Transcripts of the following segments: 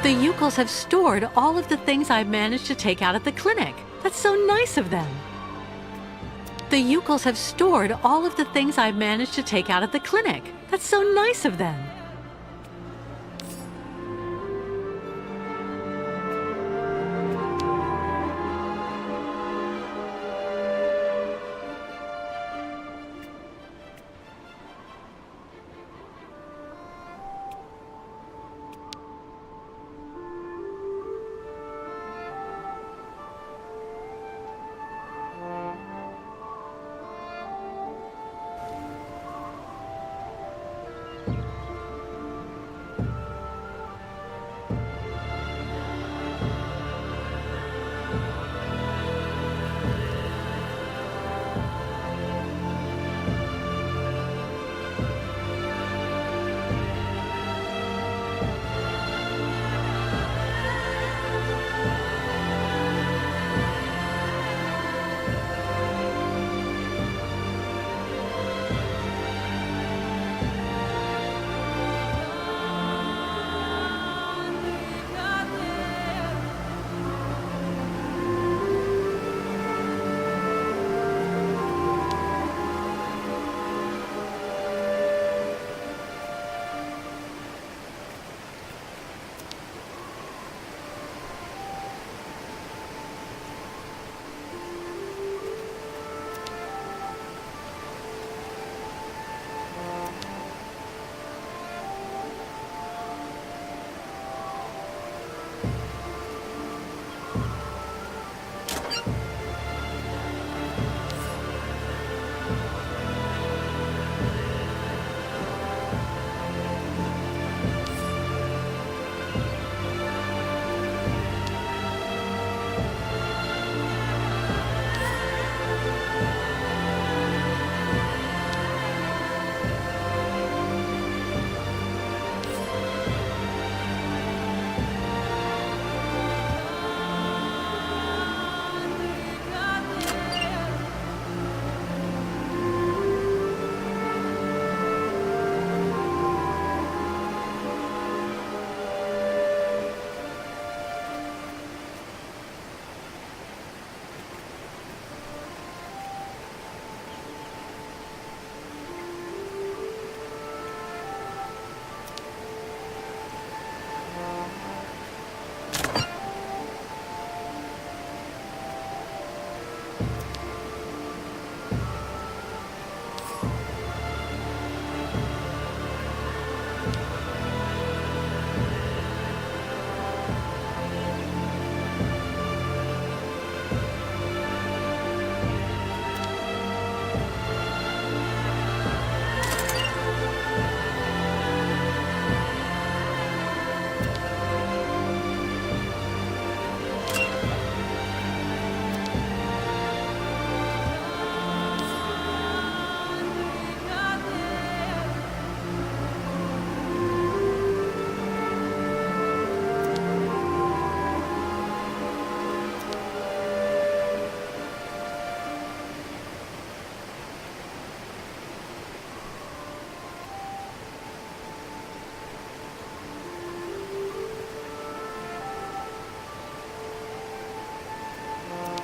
The Yukels have stored all of the things I managed to take out at the clinic. That's so nice of them. The Yukels have stored all of the things I managed to take out at the clinic. That's so nice of them.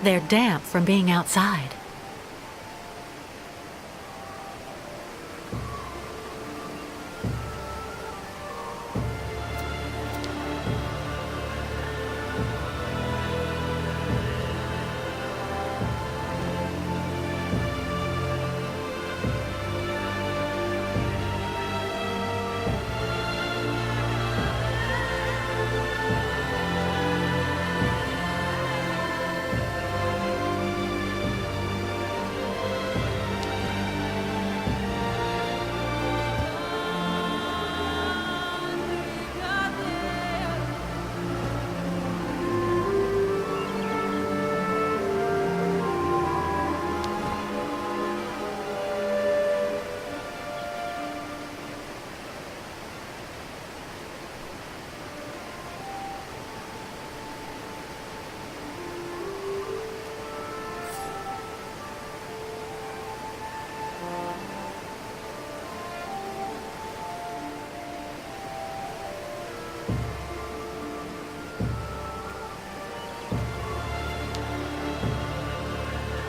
They're damp from being outside.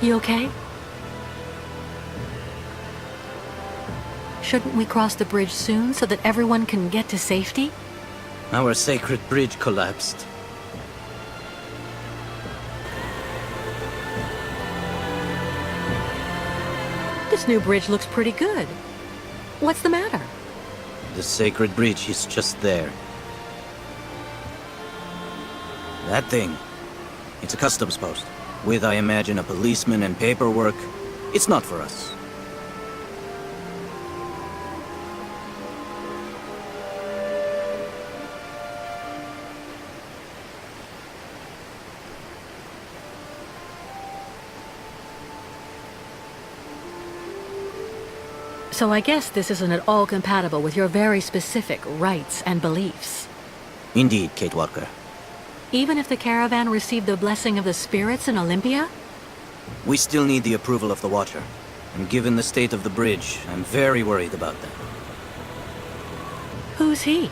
You okay? Shouldn't we cross the bridge soon so that everyone can get to safety? Our sacred bridge collapsed. This new bridge looks pretty good. What's the matter? The sacred bridge is just there. That thing. It's a customs post. With, I imagine, a policeman and paperwork. It's not for us. So I guess this isn't at all compatible with your very specific rights and beliefs. Indeed, Kate Walker. Even if the caravan received the blessing of the spirits in Olympia? We still need the approval of the Watcher. And given the state of the bridge, I'm very worried about that. Who's he?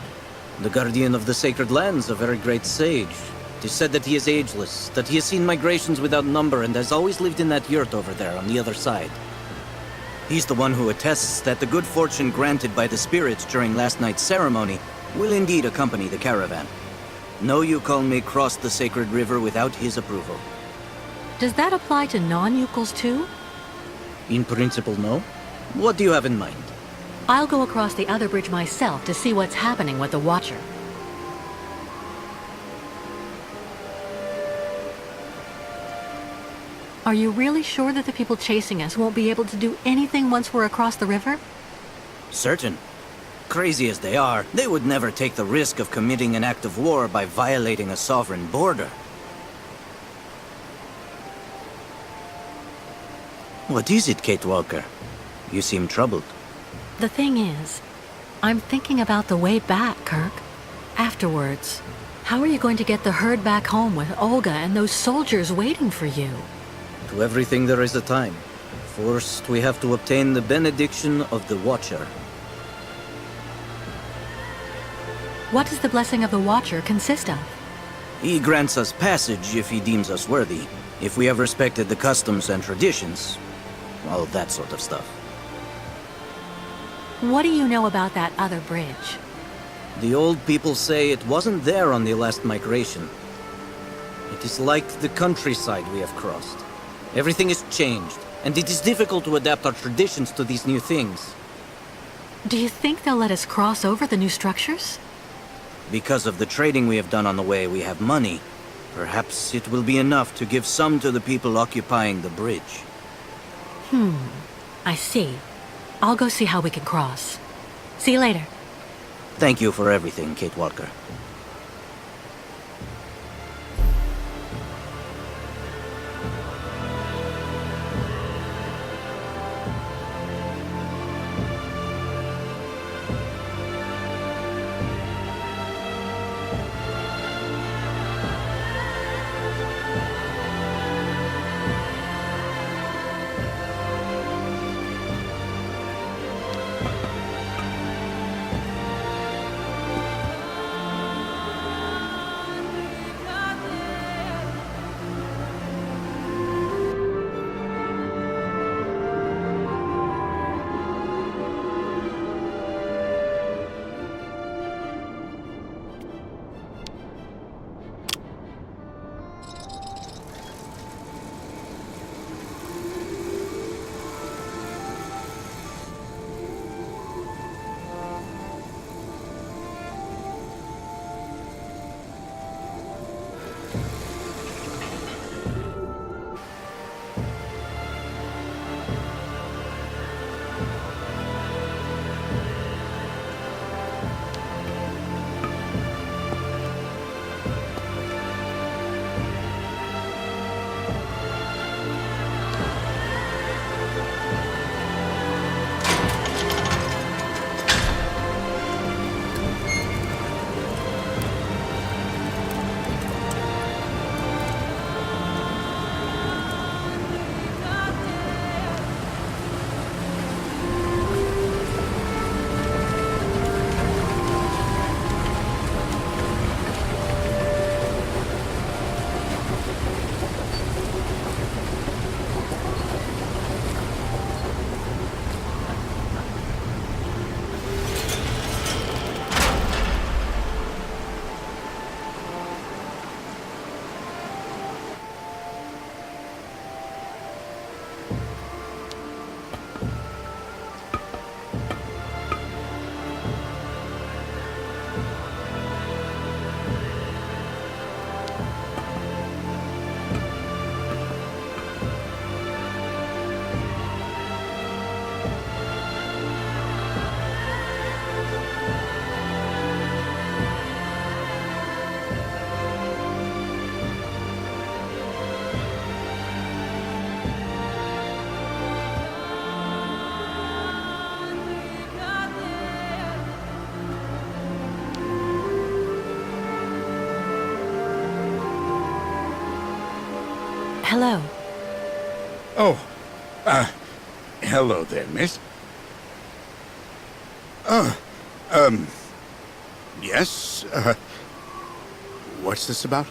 The guardian of the sacred lands, a very great sage. It is said that he is ageless, that he has seen migrations without number and has always lived in that yurt over there on the other side. He's the one who attests that the good fortune granted by the spirits during last night's ceremony will indeed accompany the caravan. No Yukon may cross the sacred river without his approval. Does that apply to non-Yukons too? In principle, no. What do you have in mind? I'll go across the other bridge myself to see what's happening with the Watcher. Are you really sure that the people chasing us won't be able to do anything once we're across the river? Certain. Crazy as they are, they would never take the risk of committing an act of war by violating a sovereign border. What is it, Kate Walker? You seem troubled. The thing is, I'm thinking about the way back, Kirk. Afterwards, how are you going to get the herd back home with Olga and those soldiers waiting for you? To everything there is a time. First, we have to obtain the benediction of the Watcher. What does the blessing of the Watcher consist of? He grants us passage if he deems us worthy, if we have respected the customs and traditions, all that sort of stuff. What do you know about that other bridge? The old people say it wasn't there on the last migration. It is like the countryside we have crossed. Everything is changed, and it is difficult to adapt our traditions to these new things. Do you think they'll let us cross over the new structures? Because of the trading we have done on the way, we have money. Perhaps it will be enough to give some to the people occupying the bridge. I see. I'll go see how we can cross. See you later. Thank you for everything, Kate Walker. Hello. Oh, hello there, miss. Yes, what's this about?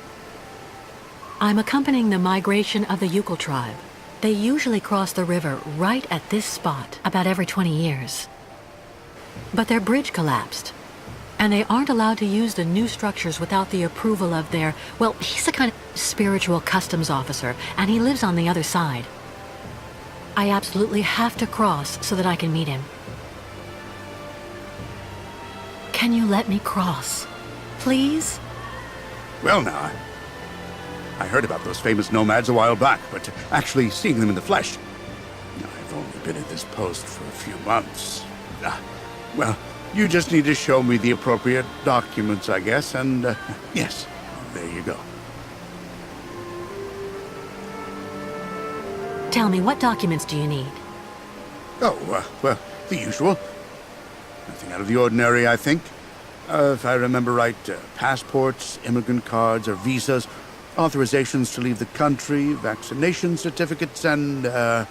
I'm accompanying the migration of the Yukon tribe. They usually cross the river right at this spot about every 20 years. But their bridge collapsed, and they aren't allowed to use the new structures without the approval of their, well, he's a kind of spiritual customs officer, and he lives on the other side. I absolutely have to cross so that I can meet him. Can you let me cross? Please? Well, now, I heard about those famous nomads a while back, but actually seeing them in the flesh... I've only been at this post for a few months. Well, you just need to show me the appropriate documents, I guess, and, yes, there you go. Tell me, what documents do you need? Oh, well, the usual. Nothing out of the ordinary, I think. If I remember right, passports, immigrant cards, or visas, authorizations to leave the country, vaccination certificates, and,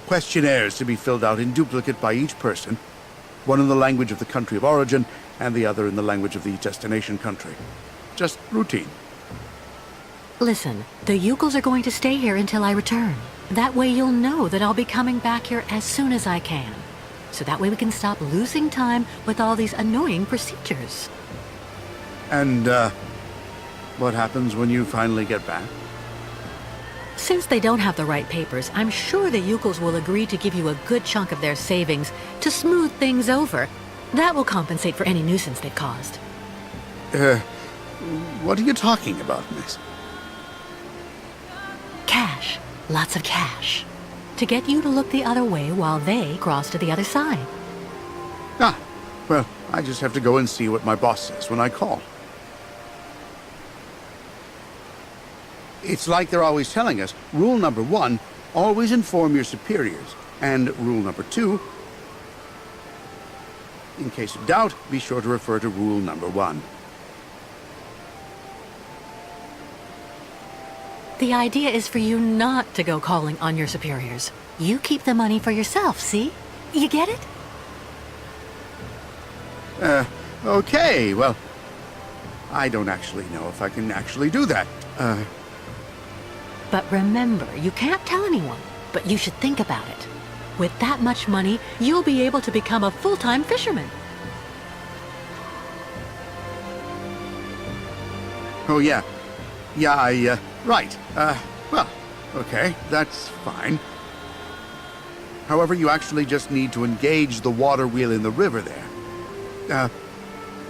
questionnaires to be filled out in duplicate by each person, one in the language of the country of origin, and the other in the language of the destination country. Just routine. Listen, the Yukons are going to stay here until I return. That way you'll know that I'll be coming back here as soon as I can. So that way we can stop losing time with all these annoying procedures. And, what happens when you finally get back? Since they don't have the right papers, I'm sure the Yukons will agree to give you a good chunk of their savings to smooth things over. That will compensate for any nuisance they've caused. What are you talking about, miss? Cash. Lots of cash. To get you to look the other way while they cross to the other side. Ah, well, I just have to go and see what my boss says when I call. It's like they're always telling us, rule number 1, always inform your superiors. And rule number 2, in case of doubt, be sure to refer to rule number 1. The idea is for you not to go calling on your superiors. You keep the money for yourself, see? You get it? Okay, well, I don't actually know if I can actually do that. But remember, you can't tell anyone, but you should think about it. With that much money, you'll be able to become a full-time fisherman. Oh, yeah. Yeah, right. Well, okay, that's fine. However, you actually just need to engage the water wheel in the river there.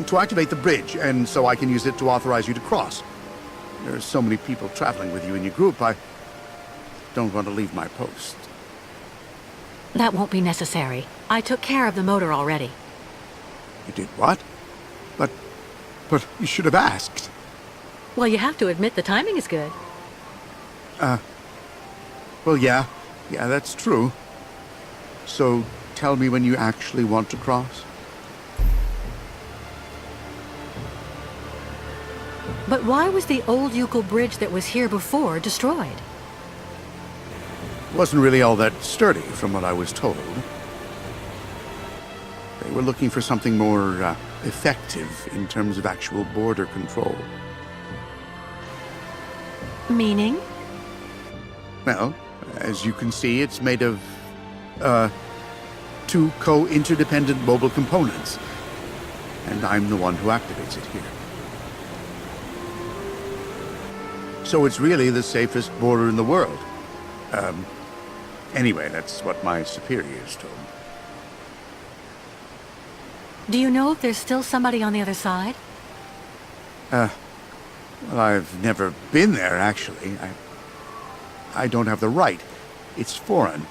To activate the bridge, and so I can use it to authorize you to cross. There's so many people traveling with you in your group, I don't want to leave my post. That won't be necessary. I took care of the motor already. You did what? But you should have asked. Well, you have to admit the timing is good. Well, yeah, that's true. So, tell me when you actually want to cross. But why was the old Yukon bridge that was here before destroyed? Wasn't really all that sturdy, from what I was told. They were looking for something more, effective in terms of actual border control. Meaning? Well, as you can see, it's made of, 2 co-interdependent mobile components. And I'm the one who activates it here. So it's really the safest border in the world. Anyway, that's what my superiors told me. Do you know if there's still somebody on the other side? Well, I've never been there, actually. I don't have the right. It's foreign.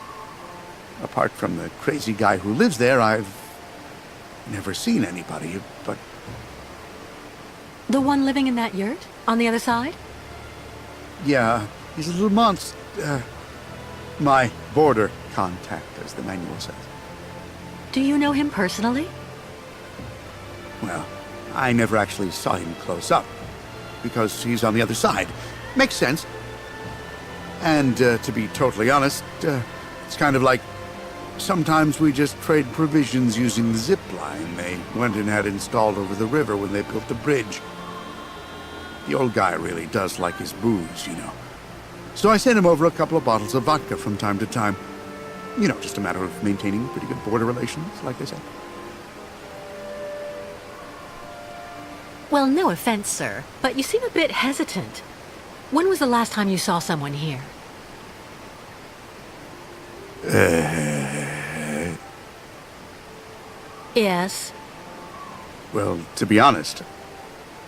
Apart from the crazy guy who lives there, I've never seen anybody, but... The one living in that yurt? On the other side? Yeah, he's a little monster. My border contact, as the manual says. Do you know him personally? Well, I never actually saw him close up, because he's on the other side. Makes sense. And to be totally honest, it's kind of like sometimes we just trade provisions using the zip line they went and had installed over the river when they built the bridge. The old guy really does like his booze, you know. So I sent him over a couple of bottles of vodka from time to time. You know, just a matter of maintaining pretty good border relations, like they say. Well, no offense, sir, but you seem a bit hesitant. When was the last time you saw someone here? Yes. Well, to be honest,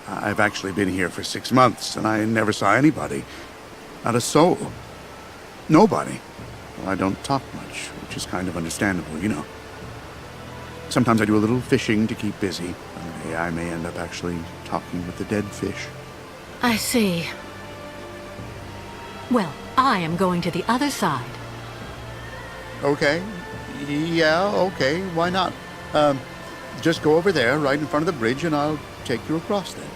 I've actually been here for 6 months, and I never saw anybody. Not a soul. Nobody. Well, I don't talk much, which is kind of understandable, you know. Sometimes I do a little fishing to keep busy. I may end up actually talking with the dead fish. I see. Well, I am going to the other side. Okay. Yeah, okay. Why not? Just go over there, right in front of the bridge, and I'll take you across then.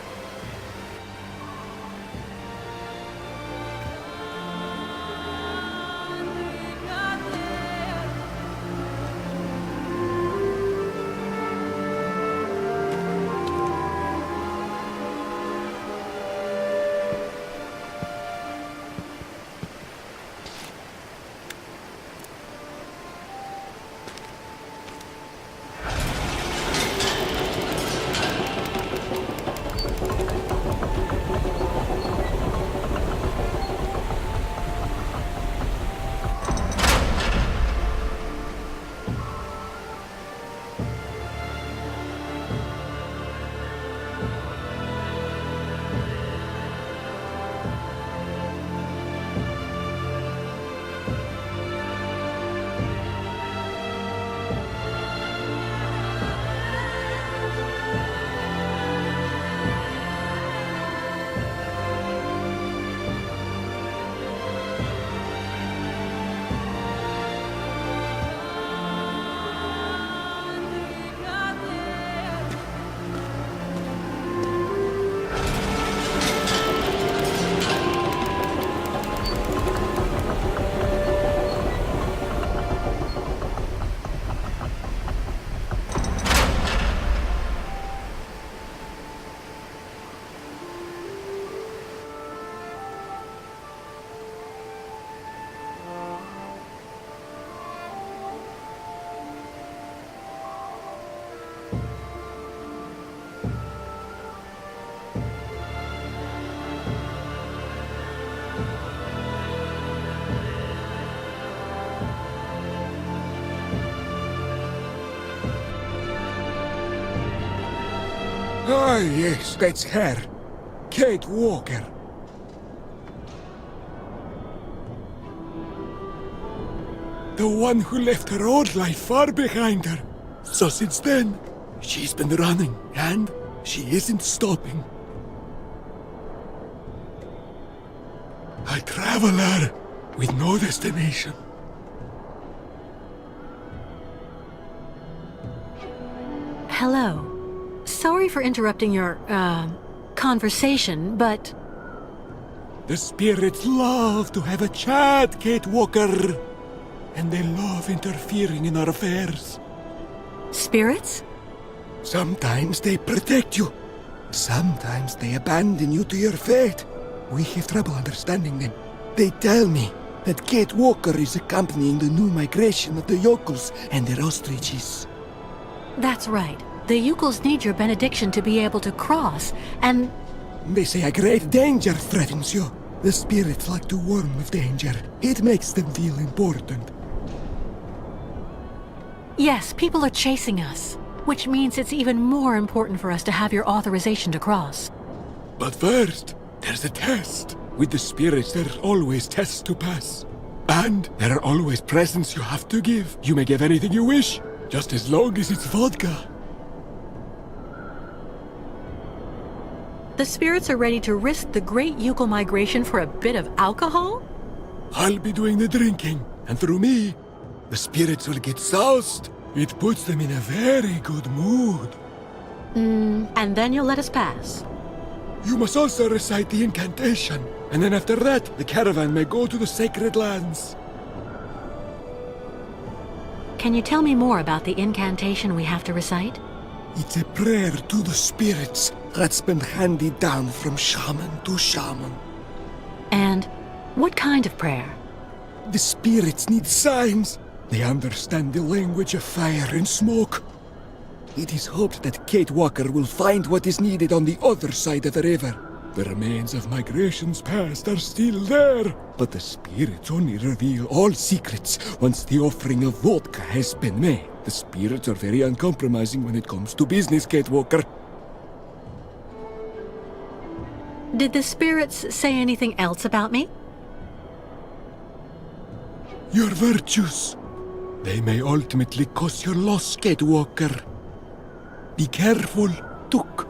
Ah, yes, that's her. Kate Walker. The one who left her old life far behind her. So since then, she's been running, and she isn't stopping. A traveler with no destination. Hello. Sorry for interrupting your, conversation, but... The spirits love to have a chat, Kate Walker. And they love interfering in our affairs. Spirits? Sometimes they protect you. Sometimes they abandon you to your fate. We have trouble understanding them. They tell me that Kate Walker is accompanying the new migration of the yokels and their ostriches. That's right. The Yukels need your benediction to be able to cross, and... They say a great danger threatens you. The spirits like to warn of danger. It makes them feel important. Yes, people are chasing us, which means it's even more important for us to have your authorization to cross. But first, there's a test. With the spirits, there are always tests to pass. And there are always presents you have to give. You may give anything you wish, just as long as it's vodka. The spirits are ready to risk the great Yukel migration for a bit of alcohol? I'll be doing the drinking, and through me, the spirits will get soused. It puts them in a very good mood. And then you'll let us pass. You must also recite the incantation, and then after that, the caravan may go to the sacred lands. Can you tell me more about the incantation we have to recite? It's a prayer to the spirits that's been handed down from shaman to shaman. And what kind of prayer? The spirits need signs. They understand the language of fire and smoke. It is hoped that Kate Walker will find what is needed on the other side of the river. The remains of migrations past are still there, but the spirits only reveal all secrets once the offering of vodka has been made. The spirits are very uncompromising when it comes to business, Kate Walker. Did the spirits say anything else about me? Your virtues. They may ultimately cause your loss, Kate Walker. Be careful, Took.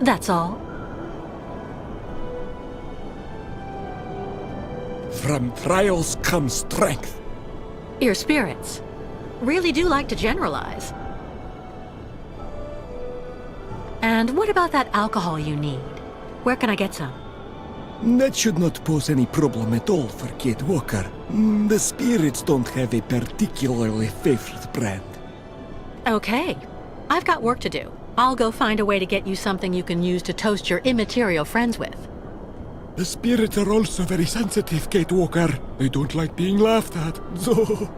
That's all. From trials comes strength. Your spirits really do like to generalize. And what about that alcohol you need? Where can I get some? That should not pose any problem at all for Kate Walker. The spirits don't have a particularly favorite brand. Okay. I've got work to do. I'll go find a way to get you something you can use to toast your immaterial friends with. The spirits are also very sensitive, Kate Walker. They don't like being laughed at. So...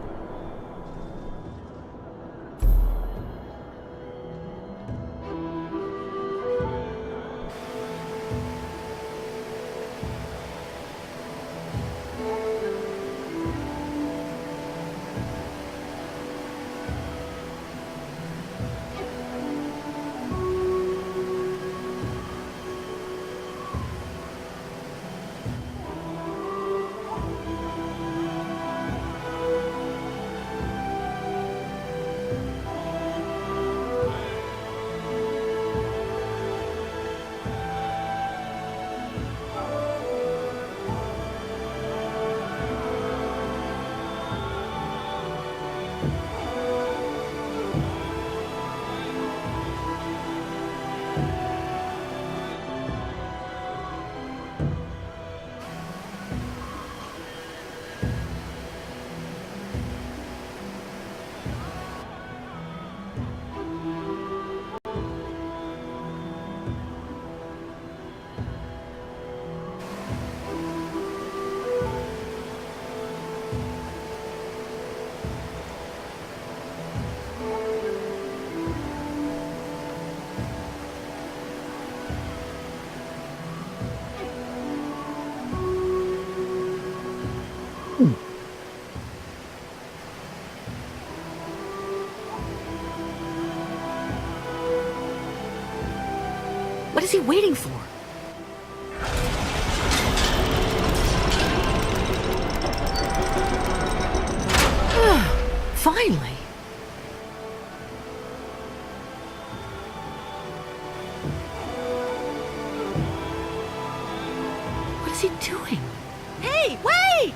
What is he waiting for? Finally. What is he doing? Hey, wait!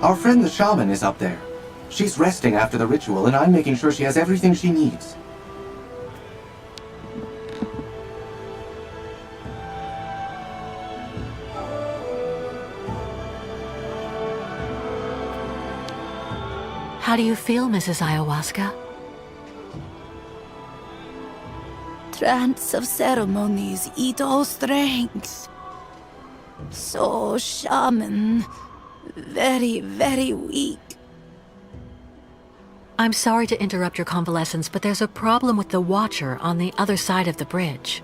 Our friend the shaman is up there. She's resting after the ritual, and I'm making sure she has everything she needs. How do you feel, Mrs. Ayahuasca? Trance of ceremonies eat all strength. So, shaman, very, very weak. I'm sorry to interrupt your convalescence, but there's a problem with the Watcher on the other side of the bridge.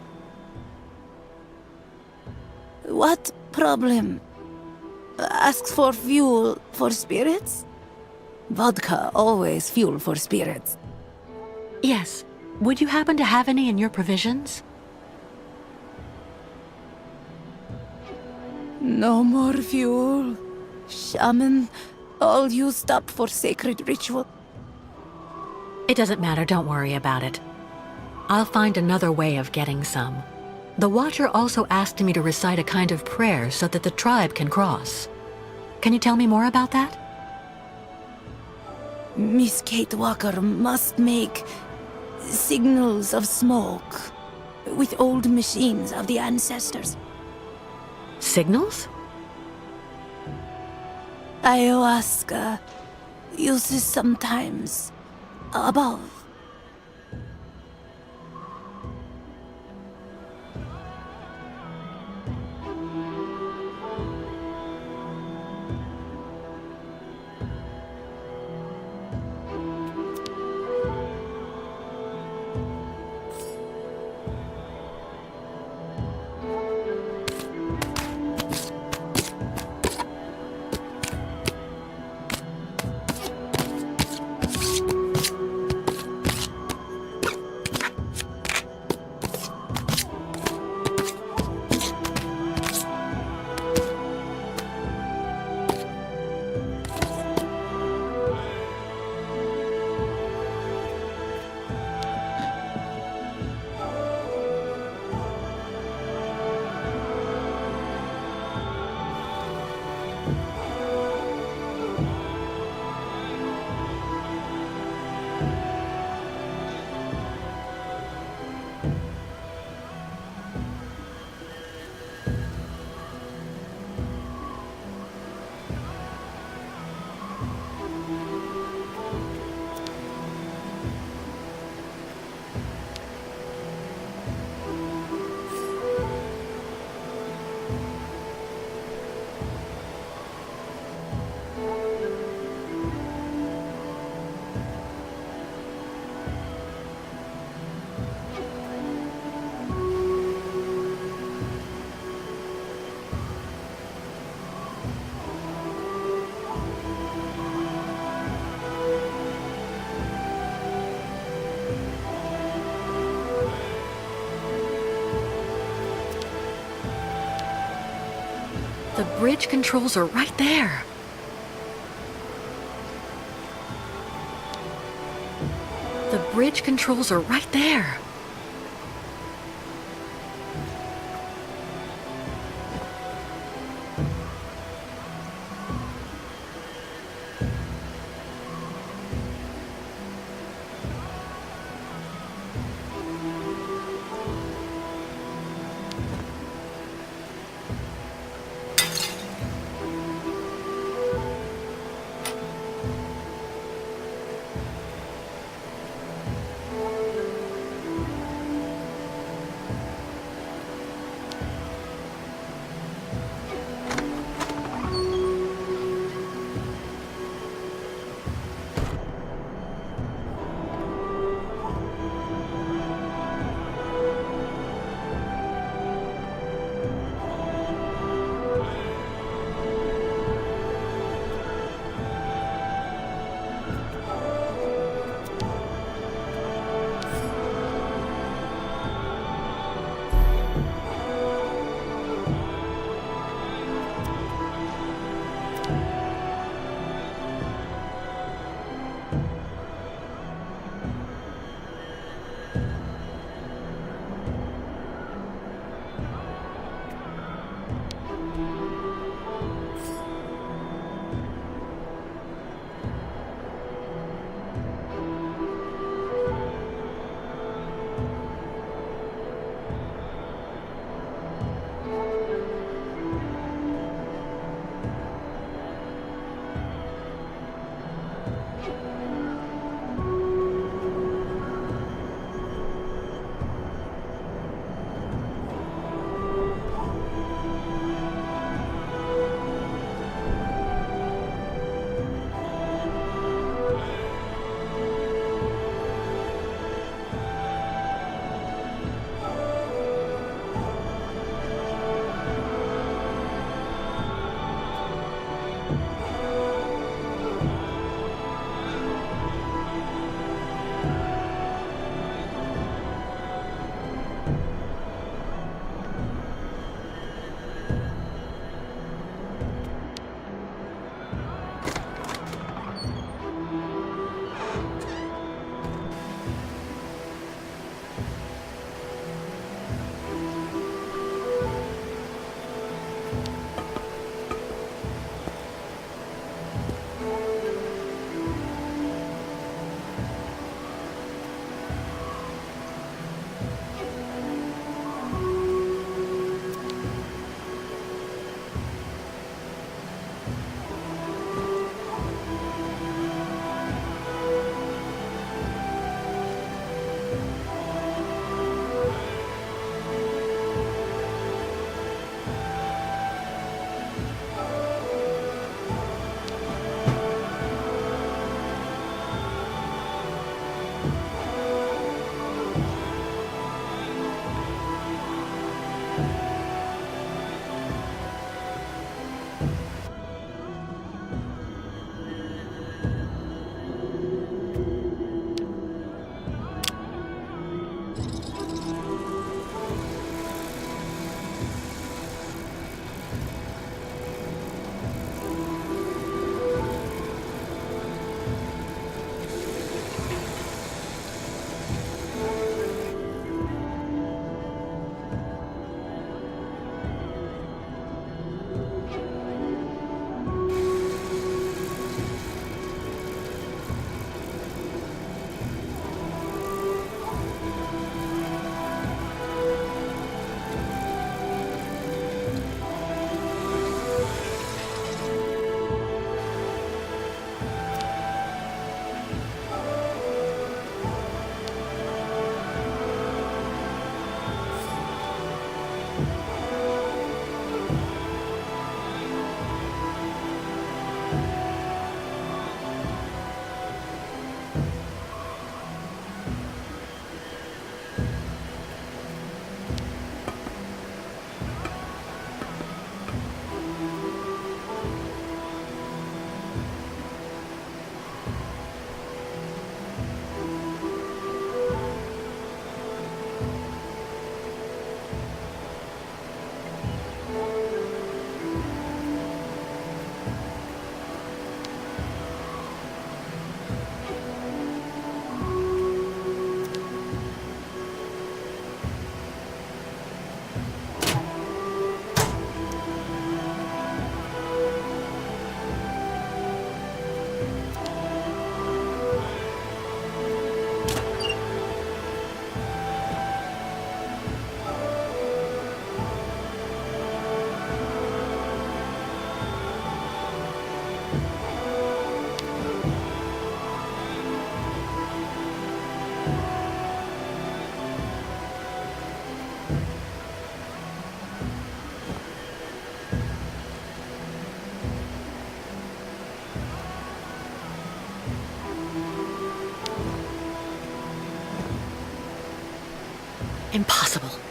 What problem? asks for fuel for spirits? Vodka always fuel for spirits. Yes. Would you happen to have any in your provisions? No more fuel. Shaman, all used up for sacred ritual. It doesn't matter, don't worry about it. I'll find another way of getting some. The Watcher also asked me to recite a kind of prayer so that the tribe can cross. Can you tell me more about that? Miss Kate Walker must make signals of smoke with old machines of the ancestors. Signals? Ayahuasca uses sometimes above. The bridge controls are right there. The bridge controls are right there. Impossible.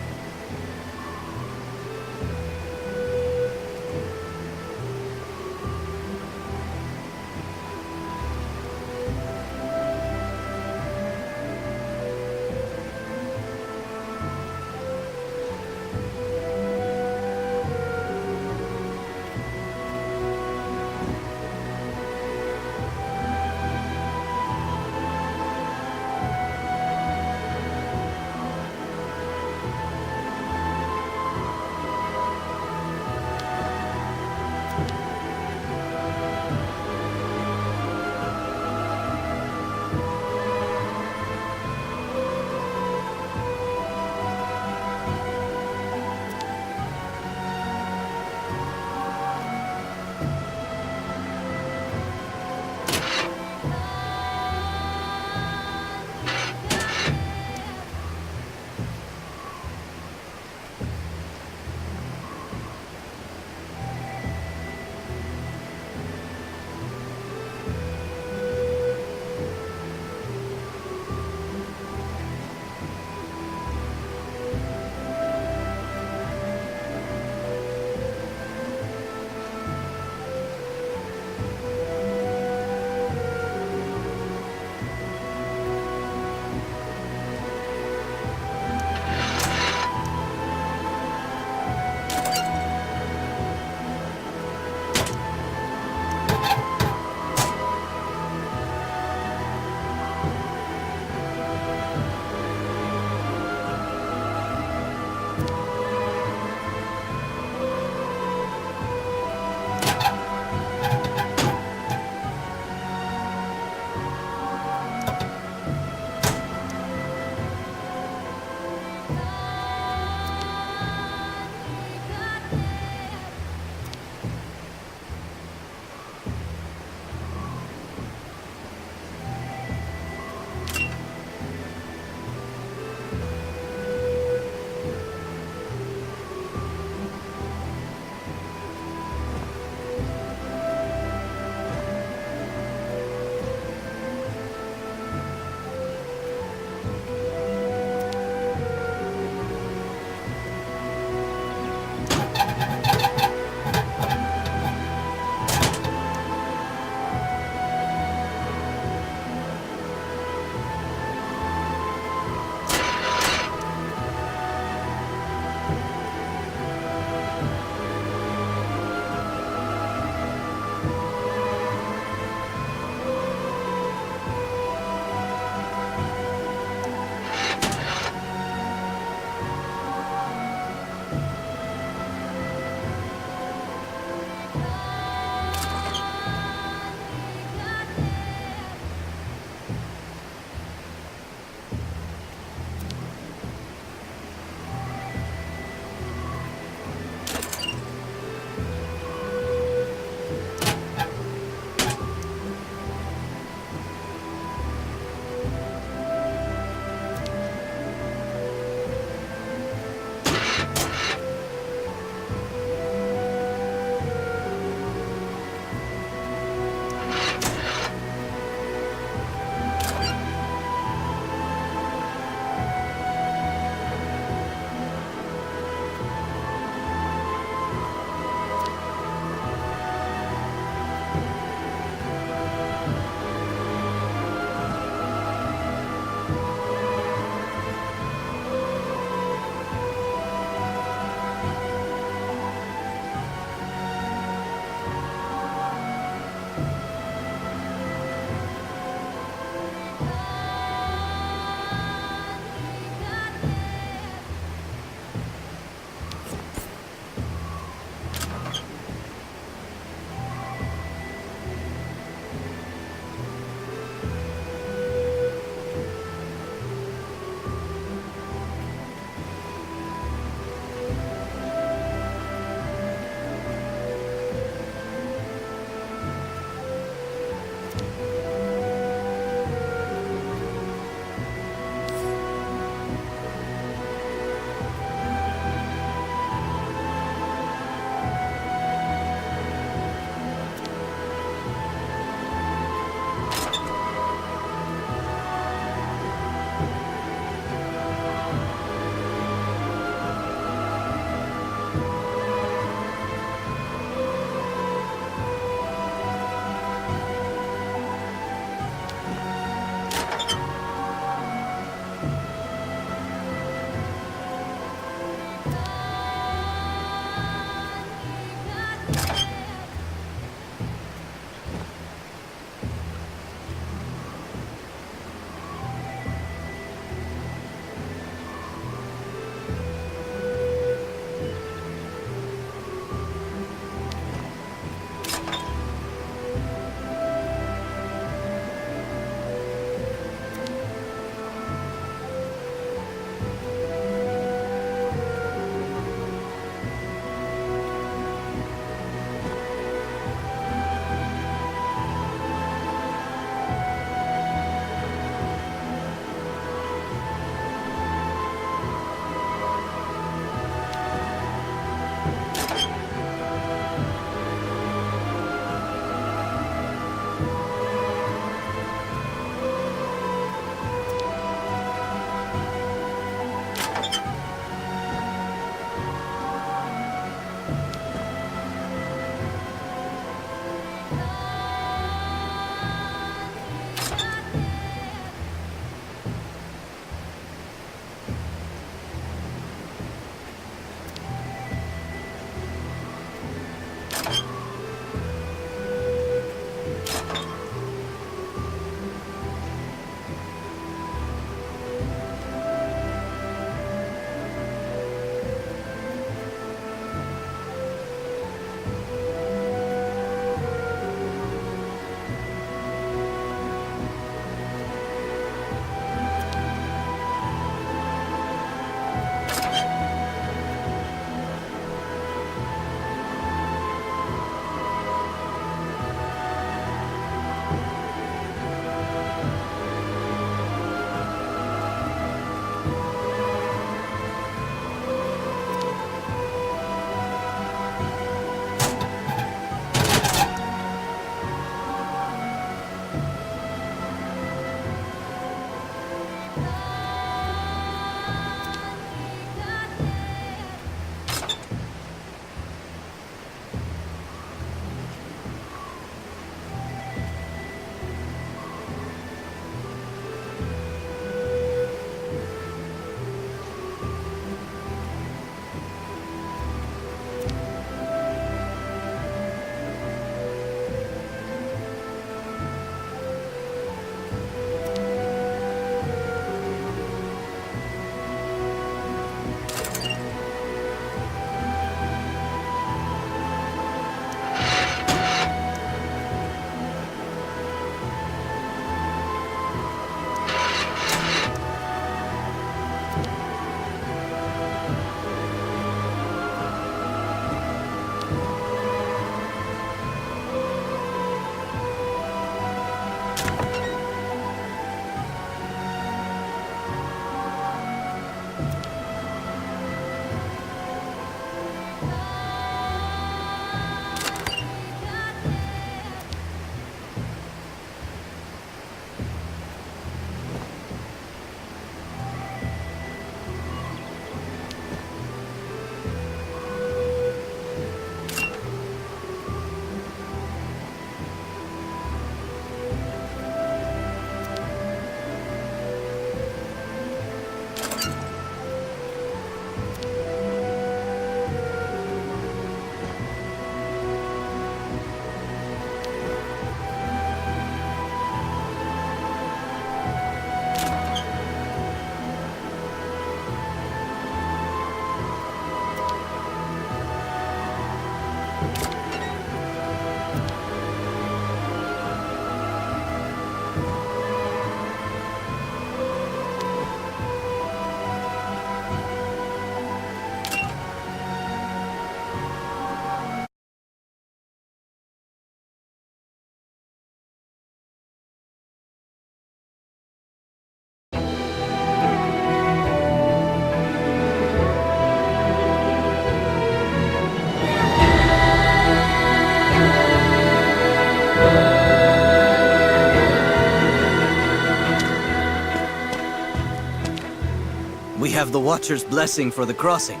have the Watcher's blessing for the crossing.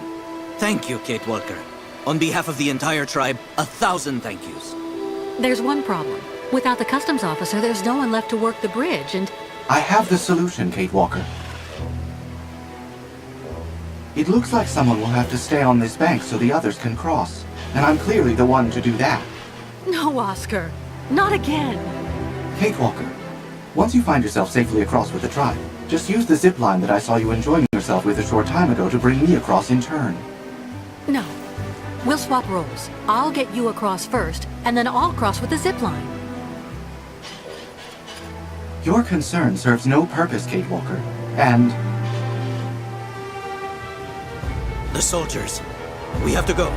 Thank you, Kate Walker. On behalf of the entire tribe, 1,000 thank yous. There's one problem. Without the customs officer, there's no one left to work the bridge, and I have the solution, Kate Walker. It looks like someone will have to stay on this bank so the others can cross. And I'm clearly the one to do that. no, Oscar. Not again. Kate Walker, once you find yourself safely across with the tribe, just use the zip line that I saw you enjoying yourself with a short time ago to bring me across in turn. No. We'll swap roles. I'll get you across first, and then I'll cross with the zip line. Your concern serves no purpose, Kate Walker. And The soldiers. We have to go.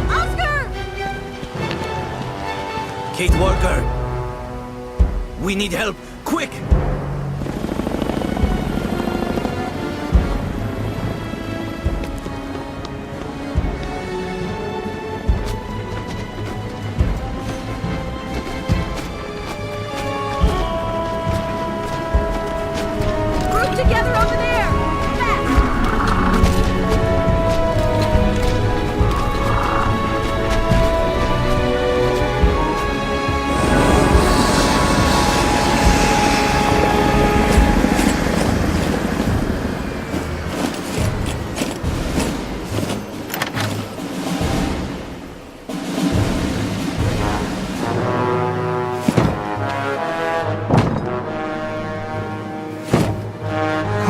Oscar! Kate Walker! We need help! Quick! Group together over there! Fast!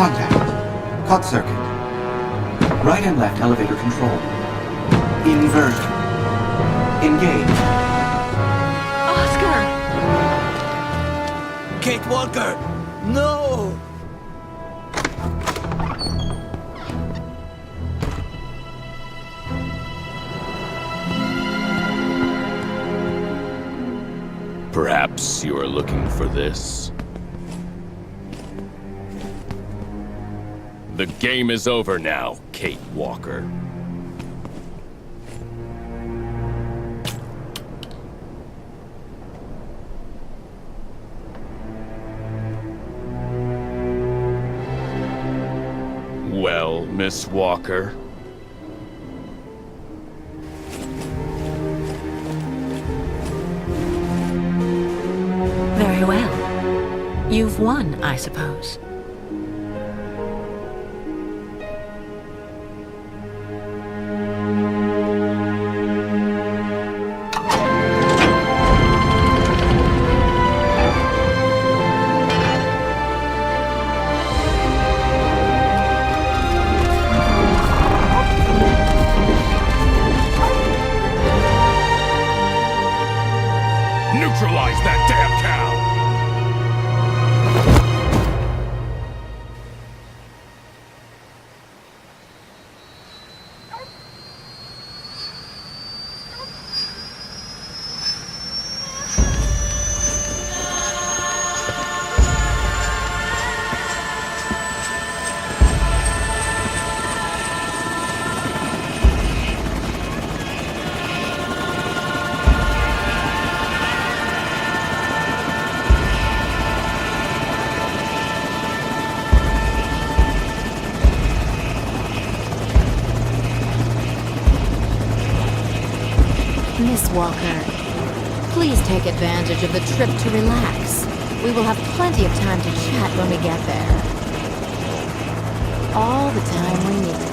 contact. Cut circuit. Right and left elevator control. Inversion. Engage. Oscar! Kate Walker! No! Perhaps you are looking for this. The game is over now, Kate Walker. Well, Miss Walker. Very well. You've won, I suppose. Neutralize that damn cow! Miss Walker, please take advantage of the trip to relax. We will have plenty of time to chat when we get there. All the time we need.